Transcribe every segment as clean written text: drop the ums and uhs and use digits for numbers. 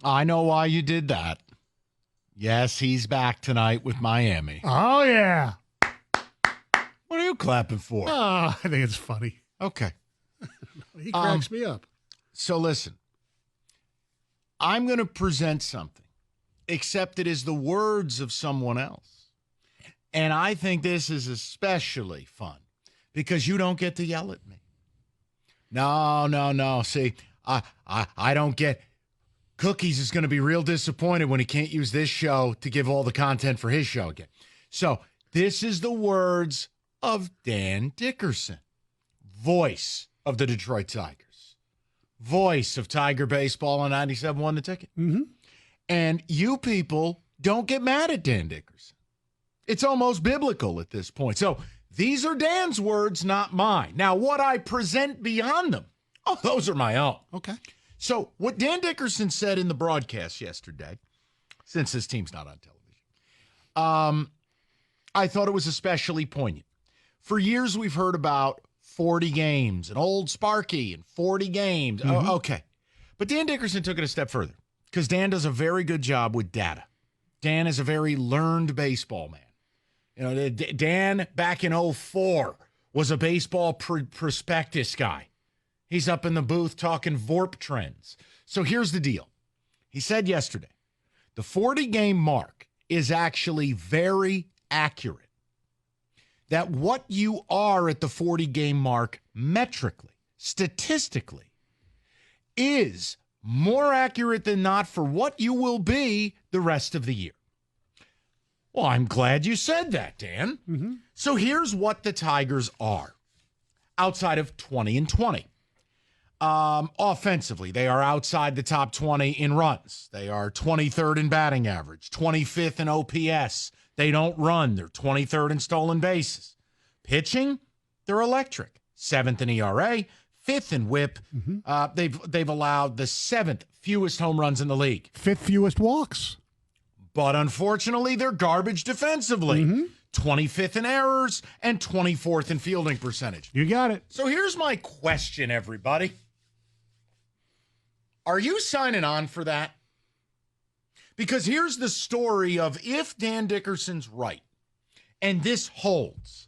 I know why you did that. Yes, he's back tonight with Miami. Oh, yeah. What are you clapping for? Oh, I think it's funny. Okay. He cracks me up. So listen, I'm going to present something, except it is the words of someone else. And I think this is especially fun because you don't get to yell at me. No. See, I don't get... Cookies is going to be real disappointed when he can't use this show to give all the content for his show again. So this is the words of Dan Dickerson, voice of the Detroit Tigers, voice of Tiger Baseball on 97.1 The Ticket. Mm-hmm. And you people don't get mad at Dan Dickerson. It's almost biblical at this point. So these are Dan's words, not mine. Now, what I present beyond them, those are my own. Okay. So what Dan Dickerson said in the broadcast yesterday, since his team's not on television, I thought it was especially poignant. For years, we've heard about 40 games and old Sparky and 40 games. Mm-hmm. Okay. But Dan Dickerson took it a step further because Dan does a very good job with data. Dan is a very learned baseball man. You know, Dan back in 2004 was a baseball prospectus guy. He's up in the booth talking VORP trends. So here's the deal. He said yesterday, the 40-game mark is actually very accurate. That what you are at the 40-game mark metrically, statistically, is more accurate than not for what you will be the rest of the year. Well, I'm glad you said that, Dan. Mm-hmm. So here's what the Tigers are outside of 20-20. Offensively, they are outside the top 20 in runs. They are 23rd in batting average, 25th in OPS. They don't run. They're 23rd in stolen bases. Pitching, they're electric. 7th in ERA, 5th in WHIP. Mm-hmm. They've allowed the 7th fewest home runs in the league. 5th fewest walks. But unfortunately, they're garbage defensively. Mm-hmm. 25th in errors and 24th in fielding percentage. You got it. So here's my question, everybody. Are you signing on for that? Because here's the story of if Dan Dickerson's right and this holds,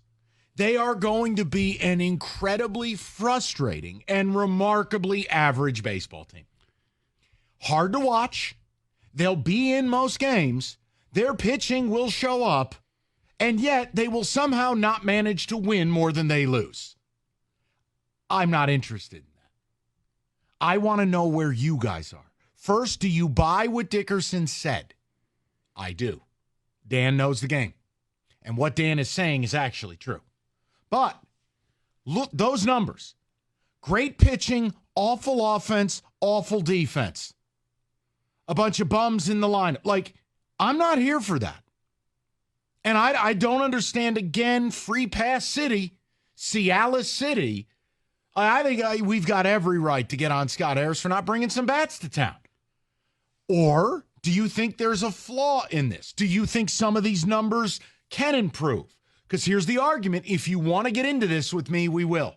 they are going to be an incredibly frustrating and remarkably average baseball team. Hard to watch. They'll be in most games. Their pitching will show up, and yet they will somehow not manage to win more than they lose. I'm not interested in that. I want to know where you guys are. First, do you buy what Dickerson said? I do. Dan knows the game. And what Dan is saying is actually true. But look, those numbers. Great pitching, awful offense, awful defense. A bunch of bums in the lineup. Like, I'm not here for that. And I don't understand, again, Free Pass City, Cialis City. I think we've got every right to get on Scott Harris for not bringing some bats to town. Or do you think there's a flaw in this? Do you think some of these numbers can improve? Because here's the argument. If you want to get into this with me, we will.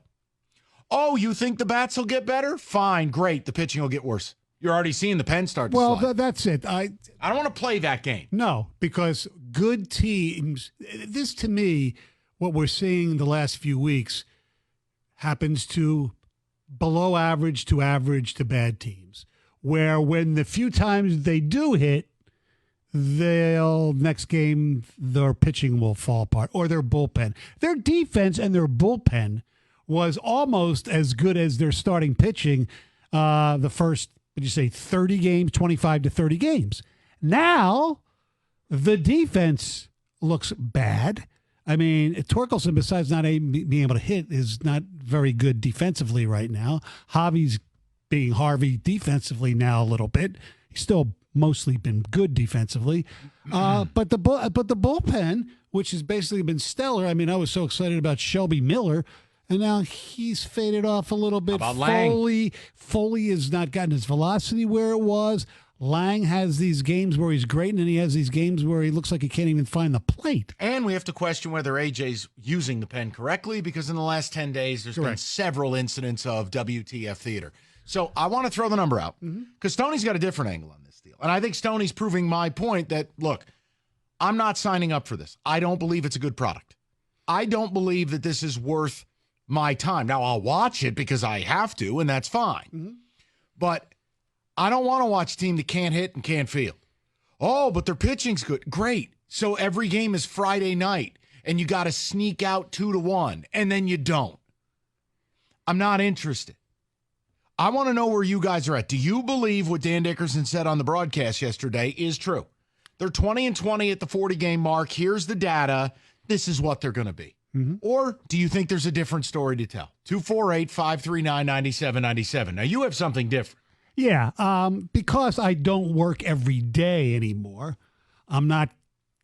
Oh, you think the bats will get better? Fine, great. The pitching will get worse. You're already seeing the pen start to slide. Well, that's it. I don't want to play that game. No, because good teams, this to me, what we're seeing the last few weeks happens to below average to bad teams, where when the few times they do hit, next game their pitching will fall apart, or their bullpen. Their defense and their bullpen was almost as good as their starting pitching the first, 30 games, 25 to 30 games. Now, the defense looks bad. I mean, Torkelson, besides not being able to hit, is not very good defensively right now. Javi's being Harvey defensively now a little bit. He's still mostly been good defensively. But the bullpen, which has basically been stellar. I mean, I was so excited about Shelby Miller, and now he's faded off a little bit. How about Lang? Foley has not gotten his velocity where it was. Lang has these games where he's great, and then he has these games where he looks like he can't even find the plate. And we have to question whether AJ's using the pen correctly, because in the last 10 days, there's been several incidents of WTF theater. So I want to throw the number out, because Tony's got a different angle on this deal. And I think Stoney's proving my point that, look, I'm not signing up for this. I don't believe it's a good product. I don't believe that this is worth my time. Now, I'll watch it because I have to, and that's fine. Mm-hmm. But I don't want to watch a team that can't hit and can't field. Oh, but their pitching's good. Great. So every game is Friday night, and you got to sneak out 2-1, and then you don't. I'm not interested. I want to know where you guys are at. Do you believe what Dan Dickerson said on the broadcast yesterday is true? They're 20-20 at the 40-game mark. Here's the data. This is what they're going to be. Mm-hmm. Or do you think there's a different story to tell? 248-539-9797. Now, you have something different. Yeah, because I don't work every day anymore, I'm not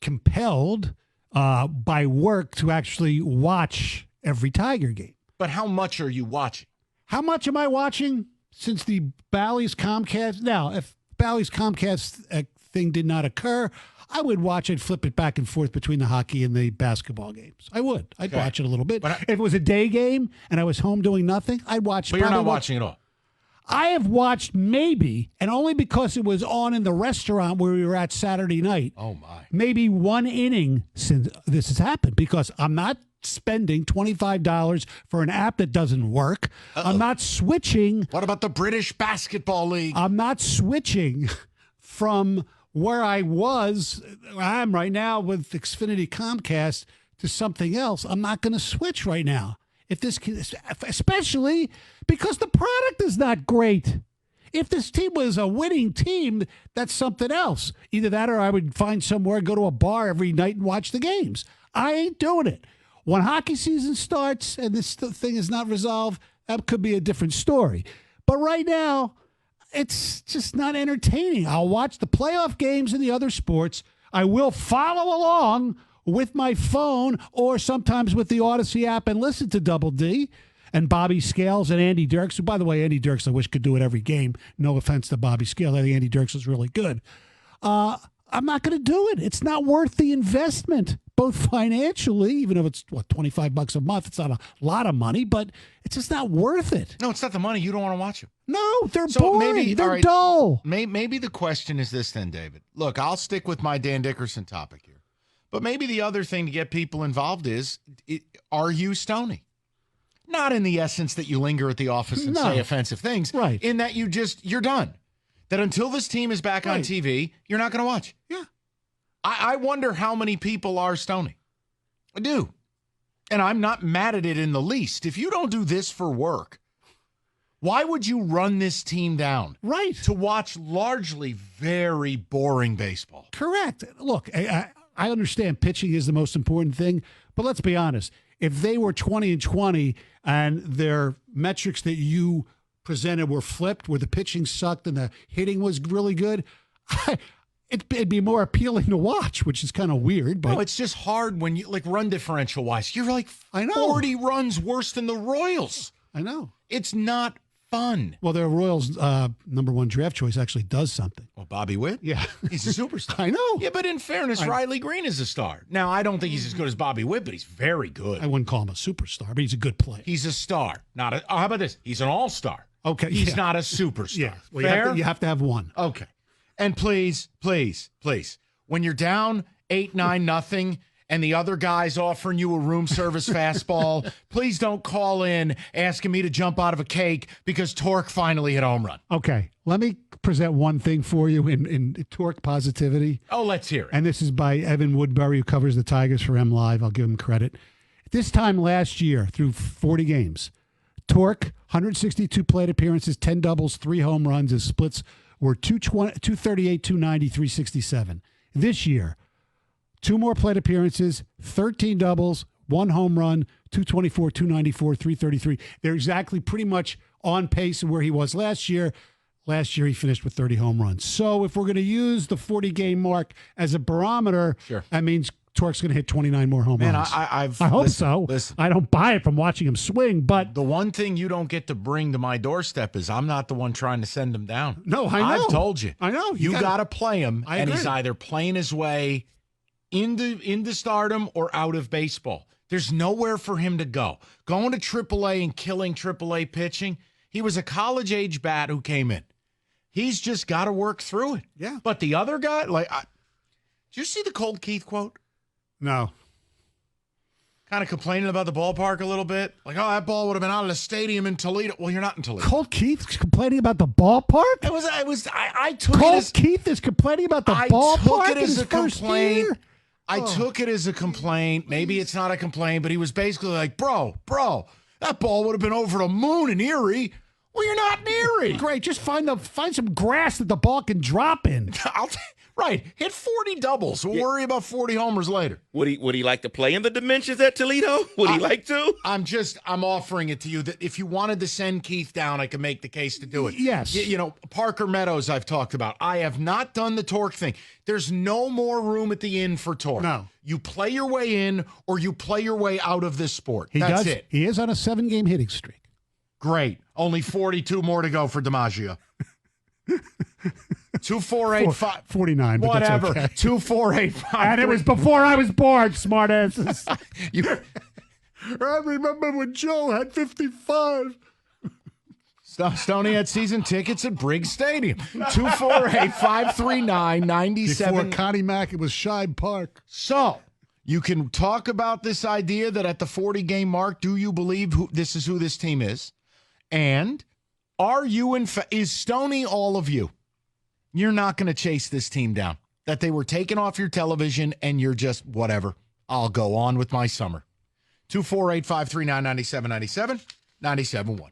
compelled by work to actually watch every Tiger game. But how much are you watching? How much am I watching since the Bally's Comcast? Now, if Bally's Comcast thing did not occur, I would watch it, flip it back and forth between the hockey and the basketball games. I would. I'd watch it a little bit. But if it was a day game and I was home doing nothing, I'd watch. But you're not watching at all. I have watched maybe, and only because it was on in the restaurant where we were at Saturday night. Oh, my. Maybe one inning since this has happened, because I'm not spending $25 for an app that doesn't work. Uh-oh. I'm not switching. What about the British Basketball League? I'm not switching from where I am right now with Xfinity Comcast to something else. I'm not going to switch right now. Especially because the product is not great. If this team was a winning team, that's something else. Either that or I would find somewhere, go to a bar every night and watch the games. I ain't doing it. When hockey season starts and this thing is not resolved, that could be a different story. But right now, it's just not entertaining. I'll watch the playoff games and the other sports. I will follow along with my phone or sometimes with the Odyssey app and listen to Double D and Bobby Scales and Andy Dirks. By the way, Andy Dirks, I wish could do it every game. No offense to Bobby Scales. I think Andy Dirks is really good. I'm not going to do it. It's not worth the investment, both financially, even if it's, $25 a month. It's not a lot of money, but it's just not worth it. No, it's not the money. You don't want to watch them. No, they're boring. They're dull. Maybe the question is this then, David. Look, I'll stick with my Dan Dickerson topic here. But maybe the other thing to get people involved is, are you Stoney? Not in the essence that you linger at the office and say offensive things. Right. In that you're done. That until this team is back on TV, you're not going to watch. Yeah. I wonder how many people are Stoney. I do. And I'm not mad at it in the least. If you don't do this for work, why would you run this team down? Right. To watch largely very boring baseball. Correct. Look, I understand pitching is the most important thing, but let's be honest. If they were 20-20 and their metrics that you presented were flipped, where the pitching sucked and the hitting was really good, it'd be more appealing to watch, which is kind of weird. But no, it's just hard when you, like, run differential wise, you're like 40 runs worse than the Royals. I know. It's not fun. Well, their Royals' number one draft choice actually does something. Well, Bobby Witt? Yeah. He's a superstar. I know. Yeah, but in fairness, Riley Green is a star. Now, I don't think he's as good as Bobby Witt, but he's very good. I wouldn't call him a superstar, but he's a good player. He's a star. How about this? He's an all-star. Okay. He's not a superstar. Yeah. Well, you have to have one. Okay. And please, when you're down 8-9-0 and the other guy's offering you a room service fastball, please don't call in asking me to jump out of a cake because Torque finally hit a home run. Okay. Let me present one thing for you in Torque positivity. Oh, let's hear it. And this is by Evan Woodbury, who covers the Tigers for M Live. I'll give him credit. This time last year, through 40 games, Torque, 162 plate appearances, 10 doubles, 3 home runs. His splits were 238, 290, 367. This year, 2 more plate appearances, 13 doubles, 1 home run, 224, 294, 333. They're exactly pretty much on pace of where he was last year. Last year, he finished with 30 home runs. So if we're going to use the 40-game mark as a barometer, that means Torque's going to hit 29 more home runs. I hope so. Listen, I don't buy it from watching him swing, but the one thing you don't get to bring to my doorstep is I'm not the one trying to send him down. No, I know. I've told you. I know. You got to play him, and agree. he's either playing his way into stardom or out of baseball. There's nowhere for him to go. Going to AAA and killing AAA pitching, he was a college-age bat who came in. He's just got to work through it. Yeah. But the other guy, did you see the Colt Keith quote? No. Kind of complaining about the ballpark a little bit. Like, oh, that ball would have been out of the stadium in Toledo. Well, you're not in Toledo. Colt Keith's complaining about the ballpark? I took Colt it as, Keith is complaining about the ballpark. I took it in as his a first complaint. year? I took it as a complaint. Maybe it's not a complaint, but he was basically like, bro, that ball would have been over the moon in Erie. Well, you're not in Erie. Great. Just find some grass that the ball can drop in. Right. Hit 40 doubles. We'll worry about 40 homers later. Would he like to play in the dimensions at Toledo? Would he like to? I'm offering it to you that if you wanted to send Keith down, I could make the case to do it. Yes. Parker Meadows I've talked about. I have not done the Torque thing. There's no more room at the inn for Torque. No. You play your way in or you play your way out of this sport. That's it. He is on a 7-game hitting streak. Great. Only 42 more to go for DiMaggio. 2485 49. But whatever. That's okay. 2485. And it was before I was born, smartasses. I remember when Joe had 55. Stoney had season tickets at Briggs Stadium. 248-539-97. Before Connie Mack, it was Shibe Park. So, you can talk about this idea that at the 40-game mark, do you believe this is who this team is? And are you is Stoney all of you? You're not going to chase this team down. That they were taken off your television and you're just, whatever, I'll go on with my summer. 248-539-9797, 97.1.